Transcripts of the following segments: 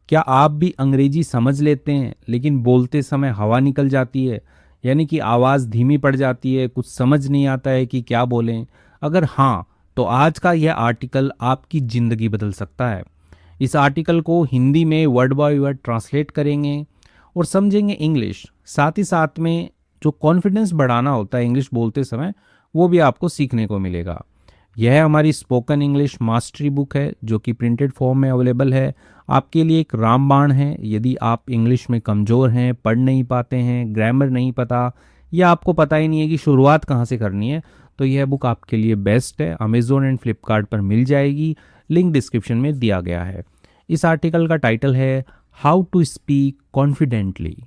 क्या आप भी अंग्रेजी समझ लेते हैं लेकिन बोलते समय हवा निकल जाती है, यानी कि आवाज़ धीमी पड़ जाती है, कुछ समझ नहीं आता है कि क्या बोलें? अगर हाँ, तो आज का यह आर्टिकल आपकी ज़िंदगी बदल सकता है। इस आर्टिकल को हिंदी में वर्ड बाय वर्ड ट्रांसलेट करेंगे और समझेंगे इंग्लिश। साथ ही साथ में जो कॉन्फिडेंस बढ़ाना होता है इंग्लिश बोलते समय, वो भी आपको सीखने को मिलेगा। यह हमारी स्पोकन इंग्लिश मास्टरी बुक है जो कि प्रिंटेड फॉर्म में अवेलेबल है। आपके लिए एक रामबाण है यदि आप इंग्लिश में कमज़ोर हैं, पढ़ नहीं पाते हैं, ग्रामर नहीं पता, या आपको पता ही नहीं है कि शुरुआत कहाँ से करनी है, तो यह बुक आपके लिए बेस्ट है। अमेज़ोन एंड फ्लिपकार्ट पर मिल जाएगी, लिंक डिस्क्रिप्शन में दिया गया है। इस आर्टिकल का टाइटल है हाउ टू स्पीक कॉन्फिडेंटली।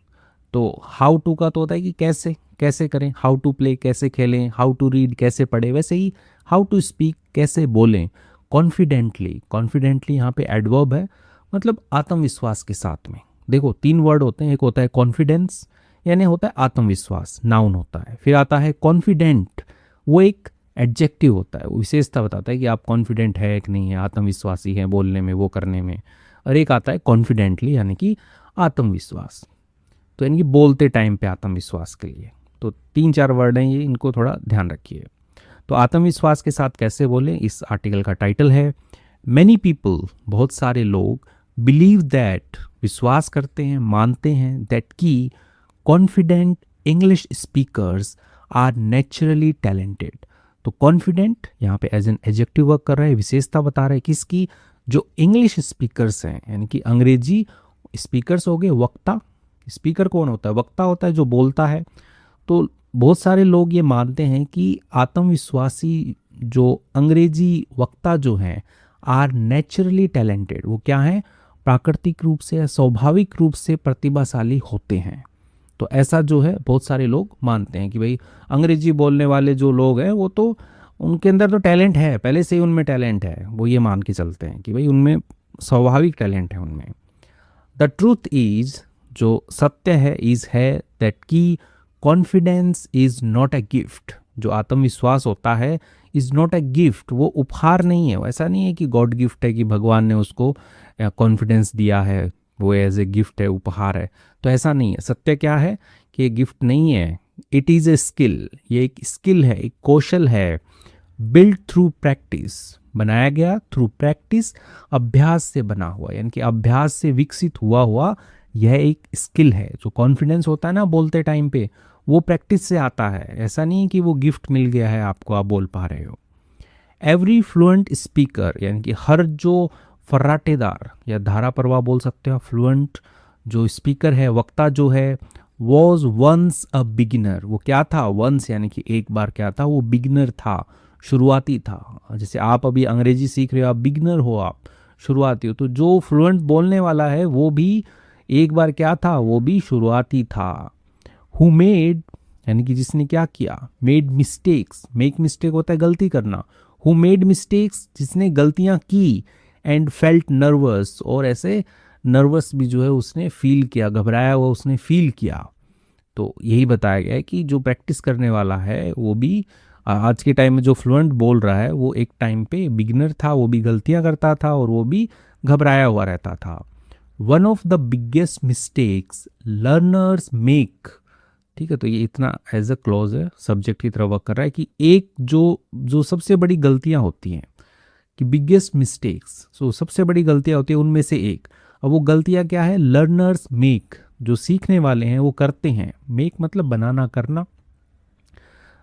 तो हाउ टू का तो होता है कि कैसे कैसे करें, हाउ टू प्ले कैसे खेलें, हाउ टू रीड कैसे पढ़ें, वैसे ही हाउ टू स्पीक कैसे बोलें कॉन्फिडेंटली। कॉन्फिडेंटली यहाँ पे एडवर्ब है, मतलब आत्मविश्वास के साथ में। देखो 3 वर्ड होते हैं, एक होता है कॉन्फिडेंस यानी होता है आत्मविश्वास, नाउन होता है। फिर आता है कॉन्फिडेंट, वो एक एडजेक्टिव होता है, वो विशेषता बताता है कि आप कॉन्फिडेंट है कि नहीं है, आत्मविश्वासी है बोलने में, वो करने में। और एक आता है कॉन्फिडेंटली यानी कि आत्मविश्वास, तो यानी कि बोलते टाइम पे आत्मविश्वास के लिए। तो 3-4 वर्ड हैं ये, इनको थोड़ा ध्यान रखिए। तो आत्मविश्वास के साथ कैसे बोलें, इस आर्टिकल का टाइटल है मैनी पीपल, बहुत सारे लोग, बिलीव दैट, विश्वास करते हैं, मानते हैं, दैट की confident English speakers are naturally talented. तो कॉन्फिडेंट यहाँ पे एज एन एडजेक्टिव वर्क कर रहा है, विशेषता बता रहा है किसकी, जो इंग्लिश स्पीकर्स हैं, यानी कि अंग्रेजी स्पीकर्स हो गए। वक्ता, स्पीकर कौन होता है, वक्ता होता है जो बोलता है। तो बहुत सारे लोग ये मानते हैं कि आत्मविश्वासी जो अंग्रेजी वक्ता जो हैं आर नेचुरली टैलेंटेड, वो क्या हैं, प्राकृतिक रूप से या स्वाभाविक रूप से प्रतिभाशाली होते हैं। तो ऐसा जो है बहुत सारे लोग मानते हैं कि भाई अंग्रेजी बोलने वाले जो लोग हैं वो तो उनके अंदर तो टैलेंट है, पहले से ही उनमें टैलेंट है, वो ये मान के चलते हैं कि भाई उनमें स्वाभाविक टैलेंट है उनमें। द ट्रूथ इज, जो सत्य है, इज है दैट की confidence is not a gift. जो आत्मविश्वास होता है इज नॉट अ गिफ्ट, वो उपहार नहीं है। ऐसा नहीं है कि गॉड गिफ्ट है कि भगवान ने उसको कॉन्फिडेंस दिया है, वो एज ए गिफ्ट है, उपहार है। तो ऐसा नहीं है। सत्य क्या है कि ये गिफ्ट नहीं है, इट इज़ ए स्किल, ये एक स्किल है, एक कौशल है। बिल्ड थ्रू प्रैक्टिस, बनाया गया थ्रू प्रैक्टिस, अभ्यास से बना हुआ, यानी कि अभ्यास से विकसित हुआ हुआ यह एक स्किल है। जो कॉन्फिडेंस होता है ना बोलते टाइम पे, वो प्रैक्टिस से आता है। ऐसा नहीं है कि वो गिफ्ट मिल गया है आपको, आप बोल पा रहे हो। एवरी फ्लुएंट स्पीकर, यानी कि हर जो फर्राटेदार या धारा प्रवाह बोल सकते हो, फ्लुएंट जो स्पीकर है, वक्ता जो है, वॉज वंस अ बिगिनर। वो क्या था, वंस यानी कि एक बार क्या था, वो बिगिनर था, शुरुआती था। जैसे आप अभी अंग्रेजी सीख रहे हो, आप बिगिनर हो, आप शुरुआती हो। तो जो फ्लुएंट बोलने वाला है वो भी एक बार क्या था, वो भी शुरुआती था। हु मेड, यानी कि जिसने क्या किया, मेड मिस्टेक्स, मेक मिस्टेक होता है गलती करना, हु मेड मिस्टेक्स, जिसने गलतियां की, एंड फेल्ट नर्वस, और ऐसे नर्वस भी जो है उसने फील किया, घबराया हुआ उसने फील किया। तो यही बताया गया है कि जो प्रैक्टिस करने वाला है वो भी आज के टाइम में जो फ्लुएंट बोल रहा है वो एक टाइम पे बिगिनर था, वो भी गलतियां करता था और वो भी घबराया हुआ रहता था। One of the biggest mistakes learners make, ठीक है, तो ये इतना एज अ क्लॉज है, सब्जेक्ट की तरह वर्क कर रहा है कि एक जो जो सबसे बड़ी गलतियां होती हैं, कि बिगेस्ट मिस्टेक्स, सो सबसे बड़ी गलतियां होती है उनमें से एक। अब वो गलतियां क्या है, लर्नर्स मेक, जो सीखने वाले हैं वो करते हैं। मेक मतलब बनाना, करना।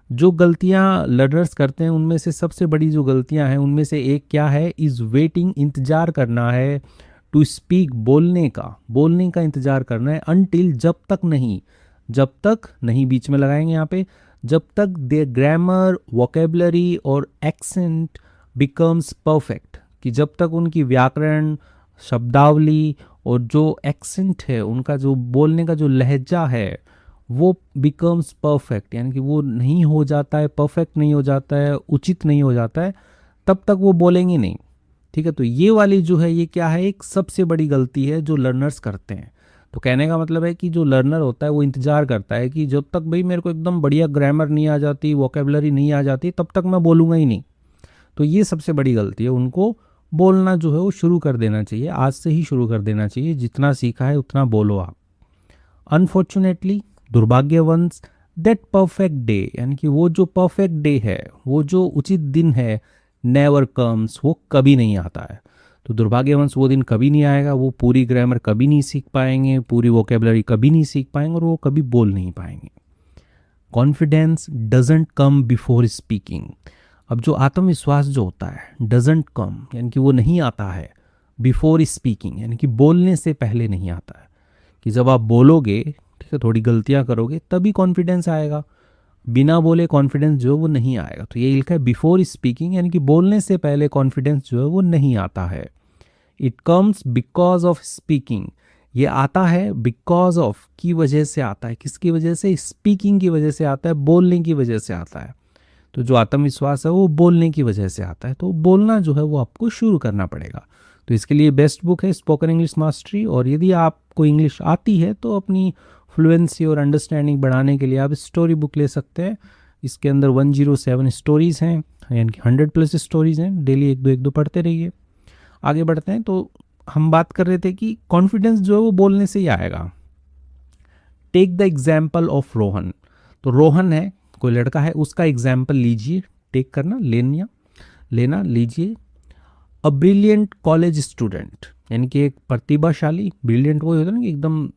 जो गलतियां लर्नर्स करते हैं उनमें से सबसे बड़ी जो गलतियां हैं उनमें से एक क्या है, इज वेटिंग, इंतजार करना है, टू स्पीक, बोलने का इंतजार करना है, अनटिल, जब तक नहीं, जब तक नहीं बीच में लगाएंगे यहाँ पे, जब तक देयर ग्रामर, वोकेबलरी और एक्सेंट बिकम्स परफेक्ट, कि जब तक उनकी व्याकरण, शब्दावली और जो एक्सेंट है, उनका जो बोलने का जो लहजा है वो बिकम्स परफेक्ट, यानी कि वो नहीं हो जाता है, परफेक्ट नहीं हो जाता है, उचित नहीं हो जाता है, तब तक वो बोलेंगे नहीं। ठीक है, तो ये वाली जो है ये क्या है, एक सबसे बड़ी गलती है जो लर्नर्स करते हैं। तो कहने का मतलब है कि जो लर्नर होता है वो इंतजार करता है कि जब तक भाई मेरे को एकदम बढ़िया ग्रामर नहीं आ जाती, वोकेबलरी नहीं आ जाती, तब तक मैं बोलूँगा ही नहीं। तो ये सबसे बड़ी गलती है, उनको बोलना जो है वो शुरू कर देना चाहिए, आज से ही शुरू कर देना चाहिए, जितना सीखा है उतना बोलो आप। अनफॉर्चुनेटली, दुर्भाग्यवंश, दैट परफेक्ट डे, यानी कि वो जो परफेक्ट डे है, वो जो उचित दिन है, नेवर कम्स, वो कभी नहीं आता है। तो दुर्भाग्यवंश वो दिन कभी नहीं आएगा, वो पूरी ग्रामर कभी नहीं सीख पाएंगे, पूरी वोकेबलरी कभी नहीं सीख पाएंगे और वो कभी बोल नहीं पाएंगे। Confidence doesn't come before speaking. अब जो आत्मविश्वास जो होता है, डजेंट कम यानी कि वो नहीं आता है बिफोर स्पीकिंग, यानी कि बोलने से पहले नहीं आता है। कि जब आप बोलोगे, ठीक है, थोड़ी गलतियां करोगे, तभी कॉन्फिडेंस आएगा। बिना बोले कॉन्फिडेंस जो है वो नहीं आएगा। तो ये लिखा है बिफोर स्पीकिंग, यानी कि बोलने से पहले कॉन्फिडेंस जो है वो नहीं आता है। It comes because of speaking, ये आता है बिकॉज ऑफ की वजह से आता है। किसकी वजह से? स्पीकिंग की वजह से आता है, बोलने की वजह से आता है। तो जो आत्मविश्वास है वो बोलने की वजह से आता है। तो बोलना जो है वो आपको शुरू करना पड़ेगा। तो इसके लिए बेस्ट बुक है स्पोकन इंग्लिश मास्टरी। और यदि आपको इंग्लिश आती है तो अपनी फ्लुएंसी और अंडरस्टैंडिंग बढ़ाने के लिए आप स्टोरी बुक ले सकते हैं। इसके अंदर 107 स्टोरीज़ हैं, यानी कि 100+ स्टोरीज़ हैं। डेली एक दो पढ़ते रहिए। आगे बढ़ते हैं। तो हम बात कर रहे थे कि कॉन्फिडेंस जो है वो बोलने से ही आएगा। Take the example of Rohan. तो रोहन है, कोई लड़का है, उसका एग्जाम्पल लीजिए। टेक करना, लेना लीजिए। अ ब्रिलियंट कॉलेज स्टूडेंट, यानी कि एक प्रतिभाशाली, ब्रिलियंट वो होता है ना कि एकदम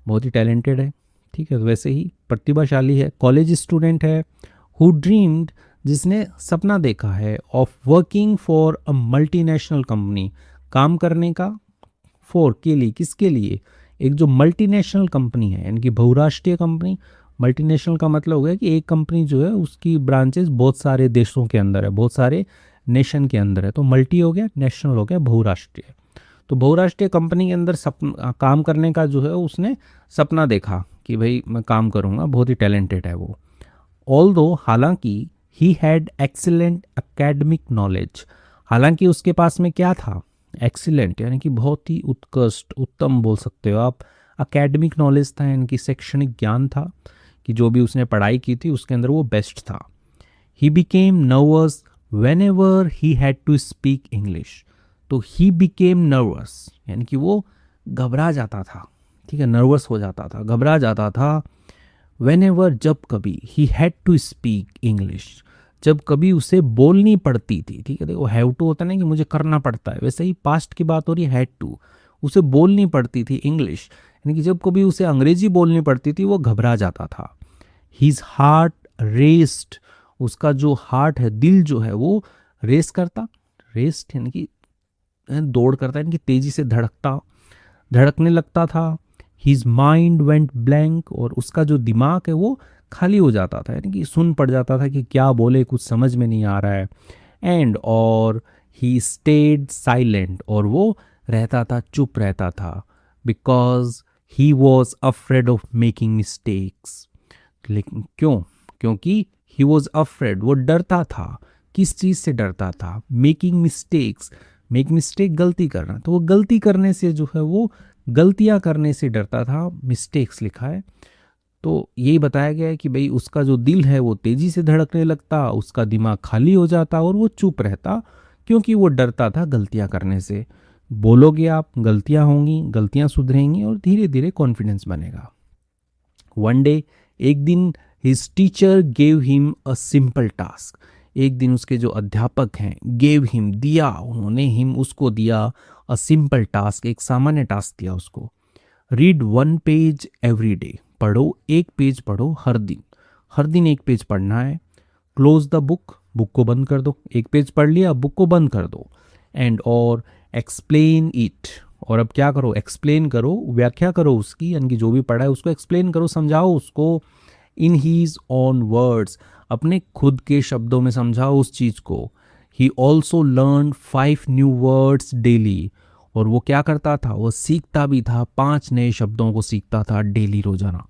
बहुत ही टैलेंटेड है, ठीक है, तो वैसे ही प्रतिभाशाली है, कॉलेज स्टूडेंट है। हु ड्रीम्ड, जिसने सपना देखा है, of working for a multinational company, काम करने का, फॉर के लिए, किसके लिए? एक जो मल्टीनेशनल कंपनी है, यानी कि बहुराष्ट्रीय कंपनी। मल्टीनेशनल का मतलब हो गया कि एक कंपनी जो है उसकी ब्रांचेस बहुत सारे देशों के अंदर है, बहुत सारे नेशन के अंदर है। तो मल्टी हो गया, नेशनल हो गया, बहुराष्ट्रीय। तो बहुराष्ट्रीय कंपनी के अंदर काम करने का जो है उसने सपना देखा कि भाई मैं काम करूँगा, बहुत ही टैलेंटेड है वो। ऑल्दो, हालांकि, he had excellent academic knowledge, हालांकि उसके पास में क्या था? एक्सीलेंट, यानी कि बहुत ही उत्कृष्ट, उत्तम बोल सकते हो आप। एकेडमिक नॉलेज था, यानी कि शैक्षणिक ज्ञान था, कि जो भी उसने पढ़ाई की थी उसके अंदर वो बेस्ट था। He became nervous whenever he had to speak English. तो ही बिकेम नर्वस, यानी कि वो घबरा जाता था, ठीक है, नर्वस हो जाता था, घबरा जाता था। वेन एवर, जब कभी, he had to speak English, जब कभी उसे बोलनी पड़ती थी, ठीक है। देखो हैव टू होता है ना कि मुझे करना पड़ता है, वैसे ही पास्ट की बात हो रही है, हैड टू, उसे बोलनी पड़ती थी इंग्लिश, यानी कि जब कभी उसे अंग्रेजी बोलनी पड़ती थी वो घबरा जाता था। हिज हार्ट रेस्ड, उसका जो हार्ट है, दिल जो है वो रेस करता, रेस्ट यानी कि दौड़ करता, यानी कि तेजी से धड़कने लगता था। हिज माइंड वेंट ब्लैंक, और उसका जो दिमाग है वो खाली हो जाता था, यानी कि सुन पड़ जाता था कि क्या बोले, कुछ समझ में नहीं आ रहा है। एंड और ही स्टेड साइलेंट, और वो रहता था, चुप रहता था। Because he was afraid of making mistakes, लेकिन क्योंकि ही वॉज अफ्रेड, वो डरता था। किस चीज़ से डरता था? मेकिंग मिस्टेक्स, मेक मिस्टेक, गलती करना, तो वो गलती करने से जो है वो गलतियां करने से डरता था। मिस्टेक्स लिखा है। तो यही बताया गया है कि भाई उसका जो दिल है वो तेजी से धड़कने लगता, उसका दिमाग खाली हो जाता और वो चुप रहता, क्योंकि वो डरता था गलतियां करने से। बोलोगे आप, गलतियां होंगी, गलतियां सुधरेंगी और धीरे धीरे कॉन्फिडेंस बनेगा। वन डे, एक दिन, his teacher gave him a simple task, एक दिन उसके जो अध्यापक हैं, गेव हिम, दिया उन्होंने, हिम उसको दिया, अ सिंपल टास्क, एक सामान्य टास्क दिया उसको। रीड 1 पेज एवरी डे, पढ़ो, एक पेज पढ़ो हर दिन एक पेज पढ़ना है। क्लोज द बुक, बुक को बंद कर दो, एक पेज पढ़ लिया, बुक को बंद कर दो। एंड और एक्सप्लेन इट, और अब क्या करो? एक्सप्लेन करो, व्याख्या करो उसकी, यानी कि जो भी पढ़ा है उसको एक्सप्लेन करो, समझाओ उसको। इन हीज ओन वर्ड्स, अपने खुद के शब्दों में समझाओ उस चीज़ को। He also learn 5 new words daily, और वो क्या करता था? वो सीखता भी था, 5 नए शब्दों को सीखता था डेली, रोजाना।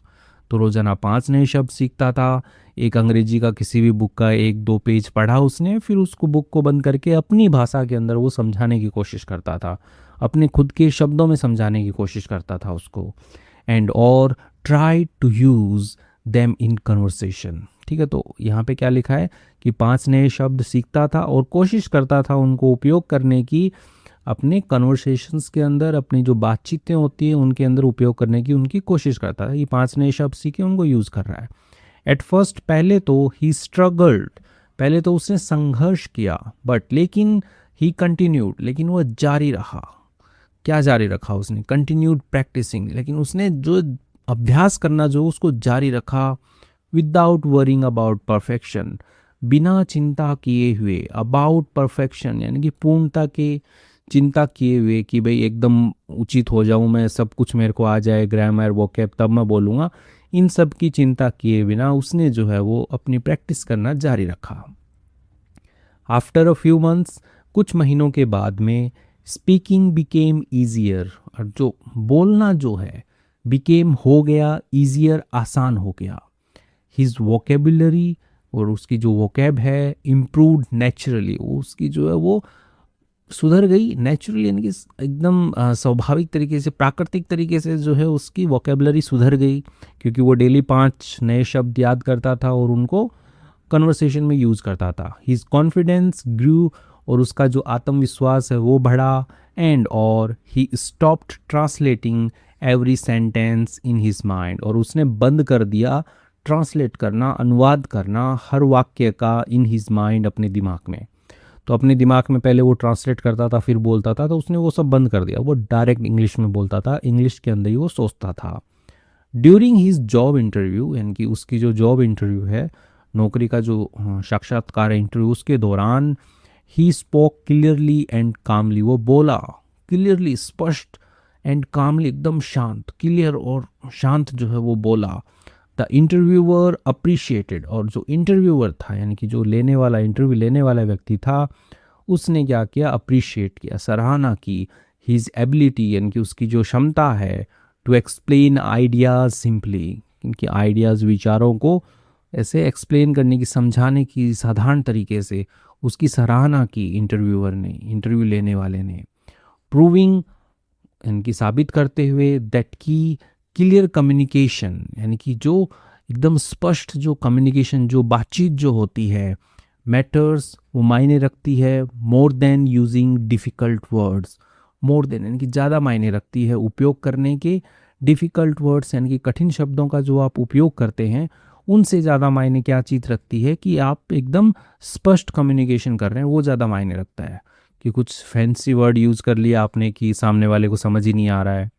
तो रोजाना 5 नए शब्द सीखता था। एक अंग्रेजी का किसी भी बुक का 1-2 पेज पढ़ा उसने, फिर उसको बुक को बंद करके अपनी भाषा के अंदर वो समझाने की कोशिश करता था, अपने खुद के शब्दों में समझाने की कोशिश करता था उसको। एंड और try to use them in conversation, ठीक है। तो यहाँ पे क्या लिखा है कि 5 नए शब्द सीखता था और कोशिश करता था उनको उपयोग करने की, अपने कन्वर्सेशंस के अंदर, अपनी जो बातचीतें होती हैं उनके अंदर उपयोग करने की उनकी कोशिश करता था। ये 5 नए शब्द सीखे, उनको यूज़ कर रहा है। एट फर्स्ट, पहले तो ही स्ट्रगल्ड, पहले तो उसने संघर्ष किया, बट लेकिन ही कंटिन्यूड, लेकिन वो जारी रहा। क्या जारी रखा उसने? कंटिन्यूड प्रैक्टिसिंग, लेकिन उसने जो अभ्यास करना जो उसको जारी रखा। विदाउट वरिंग अबाउट परफेक्शन, बिना चिंता किए हुए, अबाउट परफेक्शन यानी कि पूर्णता के चिंता किए हुए कि भाई एकदम उचित हो जाऊं मैं, सब कुछ मेरे को आ जाए, ग्रामर वोकैब तब मैं बोलूँगा, इन सब की चिंता किए बिना उसने जो है वो अपनी प्रैक्टिस करना जारी रखा। आफ्टर अ फ्यू मंथ्स, कुछ महीनों के बाद में, स्पीकिंग बिकेम ईजियर, और जो बोलना जो है बिकेम हो गया, ईजियर आसान हो गया। हिज वोकेबुलरी, और उसकी जो वोकैब है, इम्प्रूव्ड नेचुरली, उसकी जो है वो सुधर गई नेचुरली, यानी कि एकदम स्वाभाविक तरीके से, प्राकृतिक तरीके से जो है उसकी वोकेबुलरी सुधर गई, क्योंकि वो डेली 5 नए शब्द याद करता था और उनको कन्वर्सेशन में यूज़ करता था। हिज कॉन्फिडेंस ग्रू, और उसका जो आत्मविश्वास है वो बढ़ा। एंड और he stopped translating every sentence in his mind, और उसने बंद कर दिया ट्रांसलेट करना, अनुवाद करना हर वाक्य का इन हिज माइंड, अपने दिमाग में। तो अपने दिमाग में पहले वो ट्रांसलेट करता था फिर बोलता था, तो उसने वो सब बंद कर दिया, वो डायरेक्ट इंग्लिश में बोलता था, इंग्लिश के अंदर ही वो सोचता था। ड्यूरिंग हिज जॉब इंटरव्यू, यानी कि उसकी जो जॉब इंटरव्यू है, नौकरी का जो साक्षात्कार इंटरव्यू, उसके दौरान ही स्पोक क्लियरली एंड कामली, वो बोला क्लियरली, स्पष्ट, एंड कामली, एकदम शांत, क्लियर और शांत जो है वो बोला। द इंटरव्यूअर अप्रिशिएटेड, और जो इंटरव्यूअर था यानी कि जो लेने वाला, इंटरव्यू लेने वाला व्यक्ति था, उसने क्या किया? अप्रिशिएट किया, सराहना की, हिज एबिलिटी, यानी कि उसकी जो क्षमता है, टू एक्सप्लेन आइडियाज सिंपली, क्योंकि आइडियाज़, विचारों को ऐसे एक्सप्लेन करने की, समझाने की साधारण तरीके से, उसकी सराहना की इंटरव्यूअर ने, इंटरव्यू लेने वाले ने। प्रूविंग, यानी साबित करते हुए, दैट की क्लियर कम्युनिकेशन, यानी कि जो एकदम स्पष्ट जो कम्युनिकेशन, जो बातचीत जो होती है, मैटर्स, वो मायने रखती है, more than using difficult words, more than यानी कि ज़्यादा मायने रखती है उपयोग करने के, डिफ़िकल्ट वर्ड्स यानी कि कठिन शब्दों का जो आप उपयोग करते हैं, उनसे ज़्यादा मायने क्या चीज़ रखती है कि आप एकदम स्पष्ट कम्युनिकेशन कर रहे हैं, वो ज़्यादा मायने रखता है। कि कुछ फैंसी वर्ड यूज़ कर लिया आपने कि सामने वाले को समझ ही नहीं आ रहा है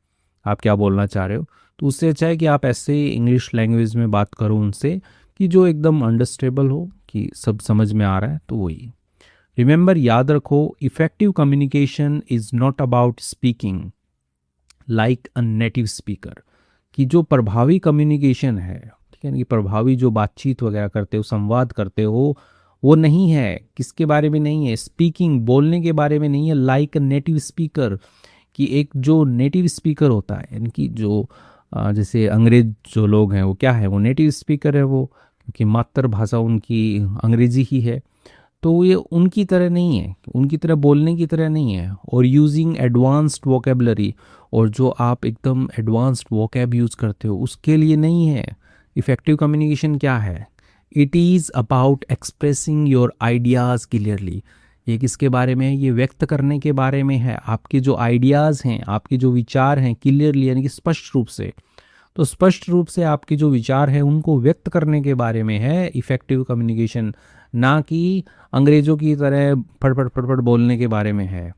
आप क्या बोलना चाह रहे हो, तो उससे अच्छा है कि आप ऐसे ही इंग्लिश लैंग्वेज में बात करो उनसे कि जो एकदम अंडरस्टेबल हो, कि सब समझ में आ रहा है, तो वही। रिमेंबर, याद रखो, effective communication is not about speaking like a native speaker, कि जो प्रभावी कम्युनिकेशन है, ठीक है ना, कि प्रभावी जो बातचीत वगैरह करते हो, संवाद करते हो, वो नहीं है, किसके बारे में नहीं है? स्पीकिंग, बोलने के बारे में नहीं है, लाइक अ नेटिव स्पीकर, कि एक जो नेटिव स्पीकर होता है, यानी कि जो जैसे अंग्रेज जो लोग हैं, वो क्या है? वो नेटिव स्पीकर है, वो क्योंकि मातृभाषा उनकी अंग्रेजी ही है, तो ये उनकी तरह नहीं है, उनकी तरह बोलने की तरह नहीं है। और यूजिंग एडवांस्ड वोकेबलरी, और जो आप एकदम एडवांस्ड वोकैब यूज़ करते हो उसके लिए नहीं है। इफ़ेक्टिव कम्युनिकेशन क्या है? It is about expressing your ideas clearly. ये किसके बारे में है? ये व्यक्त करने के बारे में है, आपके जो आइडियाज़ हैं, आपके जो विचार हैं, क्लियरली यानी कि स्पष्ट रूप से। तो स्पष्ट रूप से आपके जो विचार हैं उनको व्यक्त करने के बारे में है इफ़ेक्टिव कम्युनिकेशन, ना कि अंग्रेज़ों की तरह फटफट फटफट बोलने के बारे में है।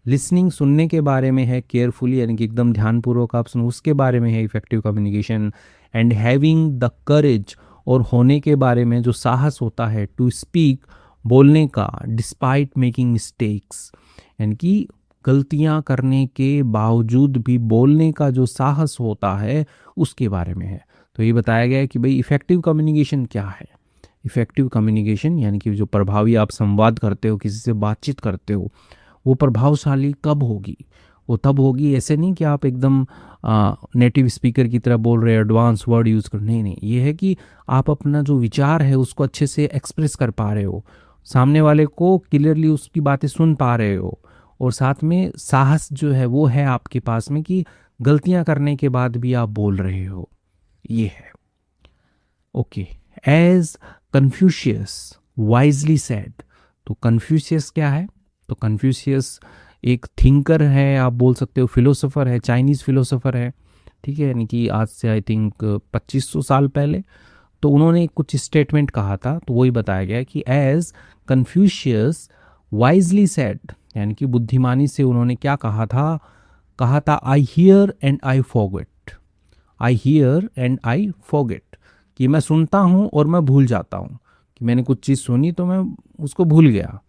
लिसनिंग, सुनने के बारे में है, केयरफुली यानी कि एकदम ध्यानपूर्वक आप सुनो, उसके बारे में है effective communication. And having the courage, और होने के बारे में जो साहस होता है, टू स्पीक, बोलने का, डिस्पाइट मेकिंग मिस्टेक्स, यानी कि गलतियां करने के बावजूद भी बोलने का जो साहस होता है उसके बारे में है। तो ये बताया गया है कि भाई इफ़ेक्टिव कम्युनिकेशन क्या है। इफ़ेक्टिव कम्युनिकेशन यानी कि जो प्रभावी आप संवाद करते हो, किसी से बातचीत करते हो, वो प्रभावशाली कब होगी? वो तब होगी, ऐसे नहीं कि आप एकदम नेटिव स्पीकर की तरह बोल रहे हो, एडवांस वर्ड यूज़ कर, नहीं नहीं, ये है कि आप अपना जो विचार है उसको अच्छे से एक्सप्रेस कर पा रहे हो, सामने वाले को क्लियरली उसकी बातें सुन पा रहे हो, और साथ में साहस जो है वो है आपके पास में कि गलतियां करने के बाद भी आप बोल रहे हो, ये है। Okay, as Confucius wisely said. तो कन्फ्यूशियस क्या है? तो कन्फ्यूशियस एक थिंकर है, आप बोल सकते हो फिलोसोफर है, चाइनीज़ फिलोसोफर है, ठीक है, यानी कि आज से आई थिंक 2500 साल पहले। तो उन्होंने कुछ स्टेटमेंट कहा था, तो वही बताया गया कि एज कन्फ्यूशियस वाइजली सेड, यानी कि बुद्धिमानी से उन्होंने क्या कहा था I hear and I forget. I hear and I forget, कि मैं सुनता हूँ और मैं भूल जाता हूँ, कि मैंने कुछ चीज़ सुनी तो मैं उसको भूल गया।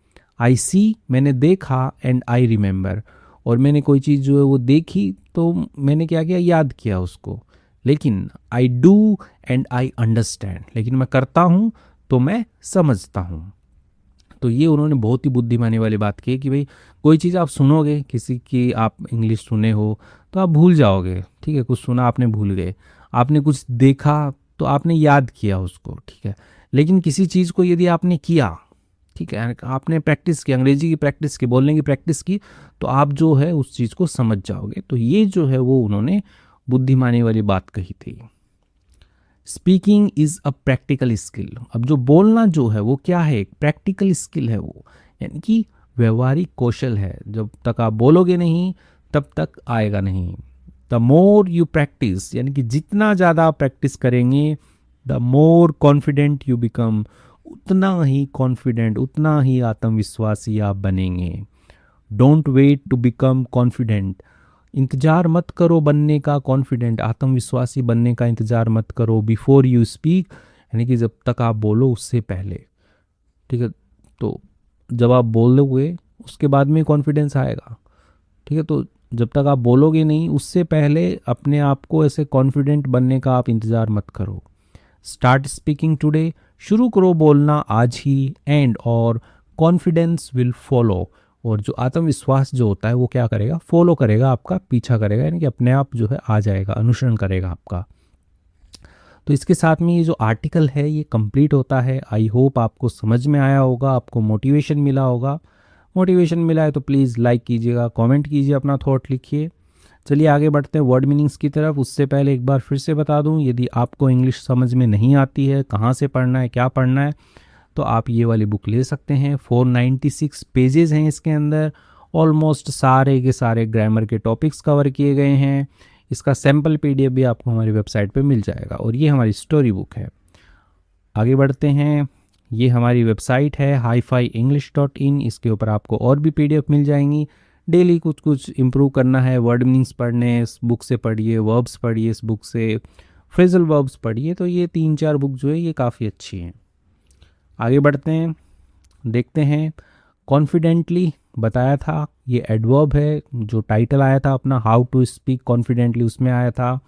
आई सी, मैंने देखा, एंड आई रिमेंबर, और मैंने कोई चीज़ जो है वो देखी तो मैंने क्या किया, याद किया उसको। लेकिन I do and I understand, लेकिन मैं करता हूँ तो मैं समझता हूँ। तो ये उन्होंने बहुत ही बुद्धिमानी वाली बात की है कि भाई कोई चीज़ आप सुनोगे, किसी की आप इंग्लिश सुने हो तो आप भूल जाओगे, ठीक है, कुछ सुना आपने भूल गए, आपने कुछ देखा तो आपने याद किया उसको, ठीक है। लेकिन किसी चीज़ को यदि आपने किया, ठीक है, आपने प्रैक्टिस की, अंग्रेजी की प्रैक्टिस की, बोलने की प्रैक्टिस की, तो आप जो है उस चीज़ को समझ जाओगे। तो ये जो है वो उन्होंने बुद्धिमानी वाली बात कही थी। Speaking is a practical skill. अब जो बोलना जो है वो क्या है, एक प्रैक्टिकल स्किल है वो, यानी कि व्यवहारिक कौशल है। जब तक आप बोलोगे नहीं तब तक आएगा नहीं। द मोर यू प्रैक्टिस, यानी कि जितना ज़्यादा आप प्रैक्टिस करेंगे, the more confident you become, उतना ही कॉन्फिडेंट, उतना ही आत्मविश्वासी आप बनेंगे। Don't wait to become confident, इंतज़ार मत करो बनने का कॉन्फिडेंट, आत्मविश्वासी बनने का इंतज़ार मत करो। बिफोर यू स्पीक, यानी कि जब तक आप बोलो उससे पहले, ठीक है। तो जब आप बोलोगे उसके बाद में कॉन्फिडेंस आएगा, ठीक है। तो जब तक आप बोलोगे नहीं उससे पहले अपने आप को ऐसे कॉन्फिडेंट बनने का आप इंतज़ार मत करो। स्टार्ट स्पीकिंग टुडे, शुरू करो बोलना आज ही, एंड और कॉन्फिडेंस विल फॉलो, और जो आत्मविश्वास जो होता है वो क्या करेगा, फॉलो करेगा, आपका पीछा करेगा, यानी कि अपने आप जो है आ जाएगा, अनुसरण करेगा आपका। तो इसके साथ में ये जो आर्टिकल है ये कंप्लीट होता है। आई होप आपको समझ में आया होगा, आपको मोटिवेशन मिला होगा। मोटिवेशन मिला है तो प्लीज़ लाइक कीजिएगा, कमेंट कीजिए, अपना थॉट लिखिए। चलिए आगे बढ़ते हैं वर्ड मीनिंग्स की तरफ। उससे पहले एक बार फिर से बता दूं, यदि आपको इंग्लिश समझ में नहीं आती है, कहाँ से पढ़ना है, क्या पढ़ना है, तो आप ये वाली बुक ले सकते हैं। 496 पेजेस हैं इसके अंदर, ऑलमोस्ट सारे के सारे ग्रामर के टॉपिक्स कवर किए गए हैं। इसका सैम्पल पीडीएफ भी आपको हमारी वेबसाइट पे मिल जाएगा, और ये हमारी स्टोरी बुक है। आगे बढ़ते हैं, ये हमारी वेबसाइट है HiFiEnglish.in, इसके ऊपर आपको और भी पीडीएफ मिल जाएंगी। डेली कुछ कुछ इम्प्रूव करना है, वर्ड मीनिंग्स पढ़ने, इस बुक से पढ़िए, वर्ब्स पढ़िए इस बुक से, फ्रेजल वर्ब्स पढ़िए। तो ये 3-4 बुक जो है ये काफ़ी अच्छी हैं। आगे बढ़ते हैं, देखते हैं। कॉन्फिडेंटली बताया था, ये एडवर्ब है, जो टाइटल आया था अपना हाउ टू स्पीक कॉन्फिडेंटली उसमें आया था।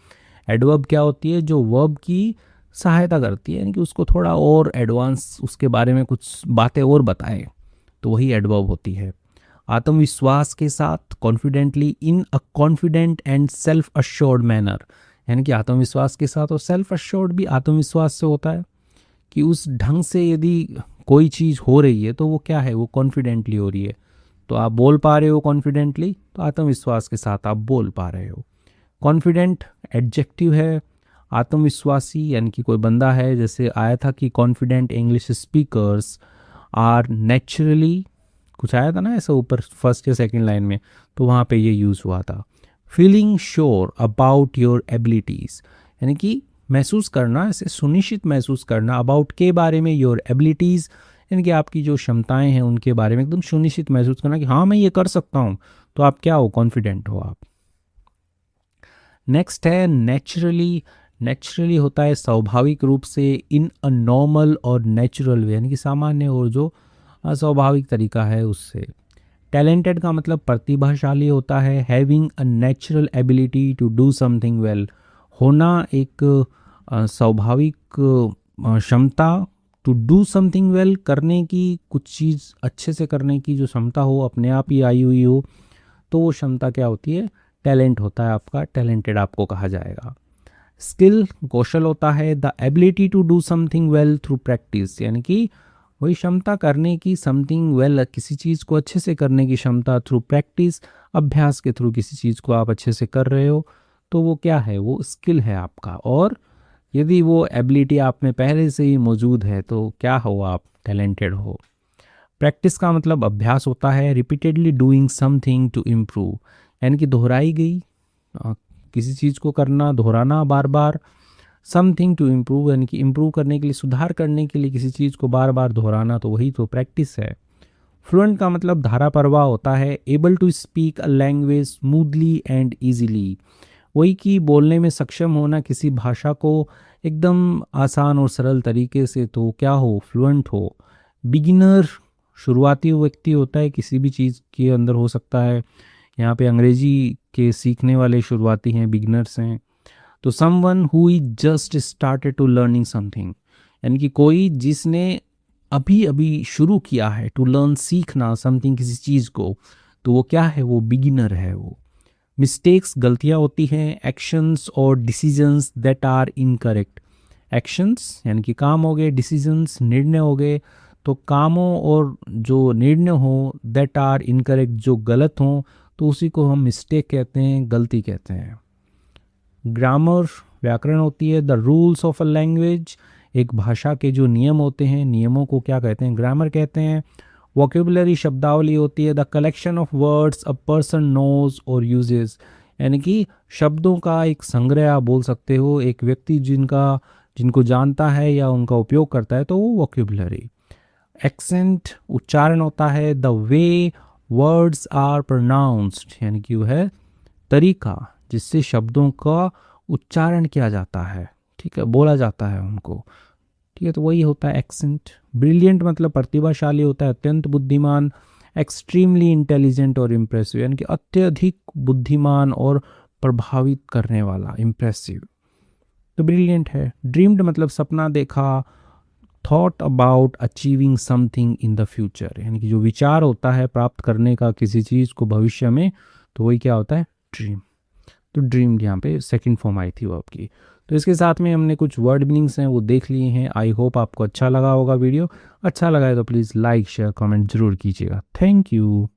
एडवर्ब क्या होती है, जो वर्ब की सहायता करती है, यानी कि उसको थोड़ा और एडवांस उसके बारे में कुछ बातें और बताए, तो वही एडवर्ब होती है। आत्मविश्वास के साथ, confidently, in a confident and self assured manner, यानी कि आत्मविश्वास के साथ, और सेल्फ अश्योर्ड भी आत्मविश्वास से होता है कि उस ढंग से यदि कोई चीज़ हो रही है तो वो क्या है, वो कॉन्फिडेंटली हो रही है। तो आप बोल पा रहे हो कॉन्फिडेंटली, तो आत्मविश्वास के साथ आप बोल पा रहे हो। कॉन्फिडेंट एडजेक्टिव है, आत्मविश्वासी यानी कि कोई बंदा है, जैसे आया था कि confident English speakers are naturally, कुछ आया था ना ऐसा ऊपर फर्स्ट या सेकंड लाइन में, तो वहाँ पे ये यूज़ हुआ था। Feeling sure about your abilities, यानी कि महसूस करना, ऐसे सुनिश्चित महसूस करना, अबाउट के बारे में, योर एबिलिटीज़ यानी कि आपकी जो क्षमताएं हैं उनके बारे में एकदम सुनिश्चित महसूस करना कि हाँ मैं ये कर सकता हूँ, तो आप क्या हो, कॉन्फिडेंट हो आप। नेक्स्ट है नेचुरली। नेचुरली होता है स्वाभाविक रूप से, इन अ नॉर्मल और नेचुरल वे, यानी कि सामान्य और जो स्वाभाविक तरीका है उससे। टैलेंटेड का मतलब प्रतिभाशाली होता है, having a natural ability to do something well, होना एक स्वाभाविक क्षमता, टू डू समथिंग वेल, करने की, कुछ चीज़ अच्छे से करने की जो क्षमता हो, अपने आप ही आई हुई हो, तो वो क्षमता क्या होती है, टैलेंट होता है आपका, टैलेंटेड आपको कहा जाएगा। स्किल कौशल होता है, the ability to do something well through practice, यानी कि वही क्षमता करने की, समथिंग वेल किसी चीज़ को अच्छे से करने की क्षमता, थ्रू प्रैक्टिस, अभ्यास के थ्रू किसी चीज़ को आप अच्छे से कर रहे हो, तो वो क्या है, वो स्किल है आपका। और यदि वो एबिलिटी आप में पहले से ही मौजूद है तो क्या हो आप, टैलेंटेड हो। प्रैक्टिस का मतलब अभ्यास होता है, repeatedly doing something to improve, यानी कि दोहराई गई किसी चीज़ को करना, दोहराना बार बार। समथिंग टू इम्प्रूव यानी कि इम्प्रूव करने के लिए, सुधार करने के लिए किसी चीज़ को बार बार दोहराना, तो वही तो प्रैक्टिस है। फ्लुएंट का मतलब धारा प्रवाह होता है, able to speak a language smoothly and easily, वही कि बोलने में सक्षम होना किसी भाषा को एकदम आसान और सरल तरीके से, तो क्या हो, फ्लुएंट हो। बिगिनर शुरुआती व्यक्ति होता है, किसी भी चीज़ के अंदर हो सकता है। यहाँ पे अंग्रेजी के सीखने वाले शुरुआती हैं, बिगिनर्स हैं। तो someone who is just started to learning something, यानी कि कोई जिसने अभी अभी शुरू किया है, टू लर्न सीखना समथिंग किसी चीज़ को, तो वो क्या है, वो बिगिनर है वो। मिस्टेक्स गलतियाँ होती हैं, एक्शंस और decisions that are incorrect. Actions यानी कि काम हो गए, डिसीजंस निर्णय हो गए, तो कामों और जो निर्णय हो दैट आर इनकरेक्ट, जो गलत हों, तो उसी को हम मिस्टेक कहते हैं, गलती कहते हैं। ग्रामर व्याकरण होती है, the rules of a language, एक भाषा के जो नियम होते हैं, नियमों को क्या कहते हैं, ग्रामर कहते हैं। वोकेबुलरी शब्दावली होती है, the collection of words a person knows और यूजेस, यानी कि शब्दों का एक संग्रह आप बोल सकते हो, एक व्यक्ति जिनको जानता है या उनका उपयोग करता है, तो वो वोकेबुलरी। एक्सेंट उच्चारण होता है, the way words are pronounced, यानी कि वो है तरीका जिससे शब्दों का उच्चारण किया जाता है, ठीक है, बोला जाता है उनको, ठीक है, तो वही होता है एक्सेंट। ब्रिलियंट मतलब प्रतिभाशाली होता है, अत्यंत बुद्धिमान। एक्सट्रीमली इंटेलिजेंट और इम्प्रेसिव, यानी कि अत्यधिक बुद्धिमान और प्रभावित करने वाला, इम्प्रेसिव, तो ब्रिलियंट है। ड्रीम्ड मतलब सपना देखा। Thought about achieving something in the future, यानी कि जो विचार होता है प्राप्त करने का किसी चीज़ को भविष्य में, तो वही क्या होता है, ड्रीम। तो ड्रीम यहाँ पे सेकंड फॉर्म आई थी वर्ब की। तो इसके साथ में हमने कुछ वर्ड मीनिंग्स हैं वो देख लिए हैं। आई होप आपको अच्छा लगा होगा वीडियो। अच्छा लगा है तो प्लीज़ लाइक शेयर कमेंट ज़रूर कीजिएगा। Thank you.